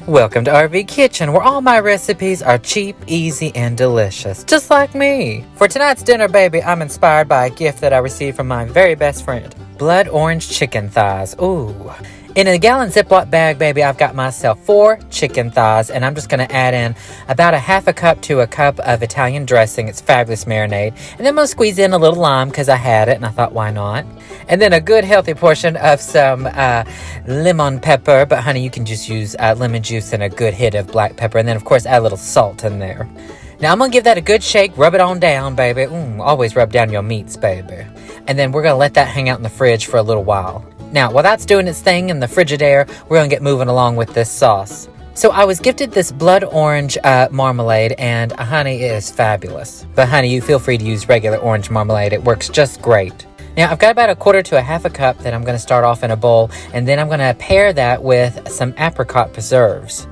Welcome to RV Kitchen, where all my recipes are cheap, easy, and delicious, just like me. For tonight's dinner, baby, I'm inspired by a gift that I received from my very best friend. Blood orange chicken thighs. Ooh. In a gallon Ziploc bag, baby, I've got myself 4 chicken thighs, and I'm just going to add in about a half a cup to a cup of Italian dressing. It's fabulous marinade. And then I'm going to squeeze in a little lime because I had it, and I thought, why not? And then a good healthy portion of some lemon pepper. But, honey, you can just use lemon juice and a good hit of black pepper. And then, of course, add a little salt in there. Now, I'm going to give that a good shake. Rub it on down, baby. Always rub down your meats, baby. And then we're going to let that hang out in the fridge for a little while. Now, while that's doing its thing in the Frigidaire, we're going to get moving along with this sauce. So I was gifted this blood orange marmalade, and honey, it is fabulous. But honey, you feel free to use regular orange marmalade. It works just great. Now, I've got about a quarter to a half a cup that I'm going to start off in a bowl, and then I'm going to pair that with some apricot preserves.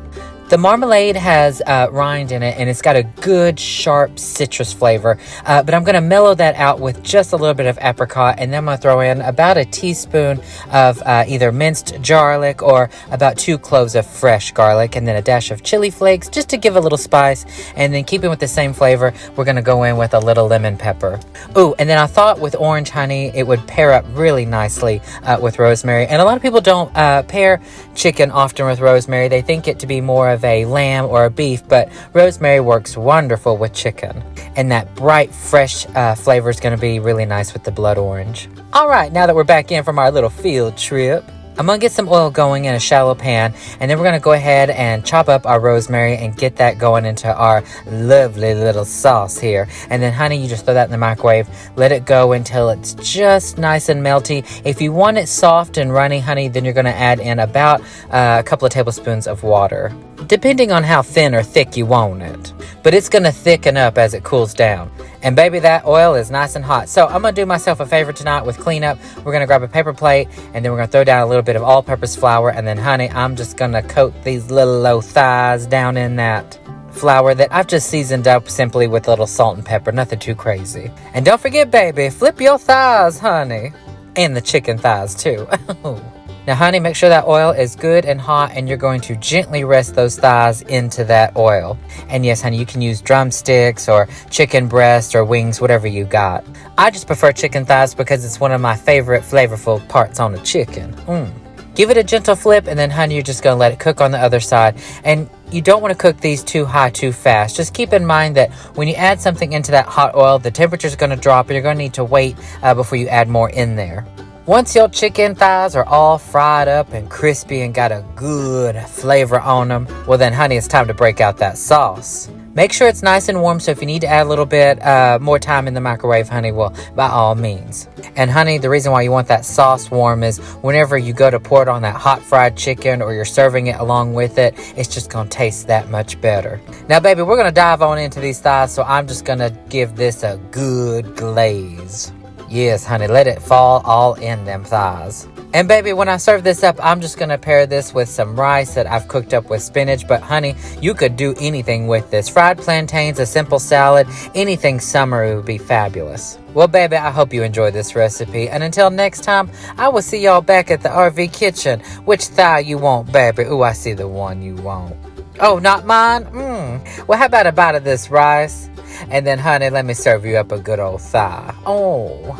The marmalade has rind in it, and it's got a good, sharp citrus flavor. But I'm going to mellow that out with just a little bit of apricot, and then I'm going to throw in about a teaspoon of either minced garlic or about 2 cloves of fresh garlic, and then a dash of chili flakes just to give a little spice. And then keeping with the same flavor, we're going to go in with a little lemon pepper. Ooh, and then I thought with orange honey, it would pair up really nicely with rosemary. And a lot of people don't pair chicken often with rosemary. They think it to be more of a lamb or a beef, but rosemary works wonderful with chicken. And that bright, fresh flavor is going to be really nice with the blood orange. All right, now that we're back in from our little field trip, I'm going to get some oil going in a shallow pan, and then we're going to go ahead and chop up our rosemary and get that going into our lovely little sauce here. And then, honey, you just throw that in the microwave. Let it go until it's just nice and melty. If you want it soft and runny, honey, then you're going to add in about a couple of tablespoons of water, depending on how thin or thick you want it. But it's going to thicken up as it cools down. And baby, that oil is nice and hot. So I'm going to do myself a favor tonight with cleanup. We're going to grab a paper plate, and then we're going to throw down a little bit of all-purpose flour. And then, honey, I'm just going to coat these little low thighs down in that flour that I've just seasoned up simply with a little salt and pepper. Nothing too crazy. And don't forget, baby, flip your thighs, honey. And the chicken thighs, too. Now, honey, make sure that oil is good and hot, and you're going to gently rest those thighs into that oil. And yes, honey, you can use drumsticks or chicken breast or wings, whatever you got. I just prefer chicken thighs because it's one of my favorite flavorful parts on a chicken. Give it a gentle flip, and then, honey, you're just going to let it cook on the other side. And you don't want to cook these too high too fast. Just keep in mind that when you add something into that hot oil, the temperature is going to drop, and you're going to need to wait before you add more in there. Once your chicken thighs are all fried up and crispy and got a good flavor on them, well then, honey, it's time to break out that sauce. Make sure it's nice and warm, so if you need to add a little bit more time in the microwave, honey, well, by all means. And, honey, the reason why you want that sauce warm is whenever you go to pour it on that hot fried chicken or you're serving it along with it, it's just going to taste that much better. Now, baby, we're going to dive on into these thighs, so I'm just going to give this a good glaze. Yes, honey, let it fall all in them thighs. And baby, when I serve this up, I'm just going to pair this with some rice that I've cooked up with spinach. But honey, you could do anything with this. Fried plantains, a simple salad, anything summery would be fabulous. Well, baby, I hope you enjoyed this recipe. And until next time, I will see y'all back at the RV Kitchen. Which thigh you want, baby? Ooh, I see the one you want. Oh, not mine? Well, how about a bite of this rice? And then, honey, let me serve you up a good old thigh. Oh.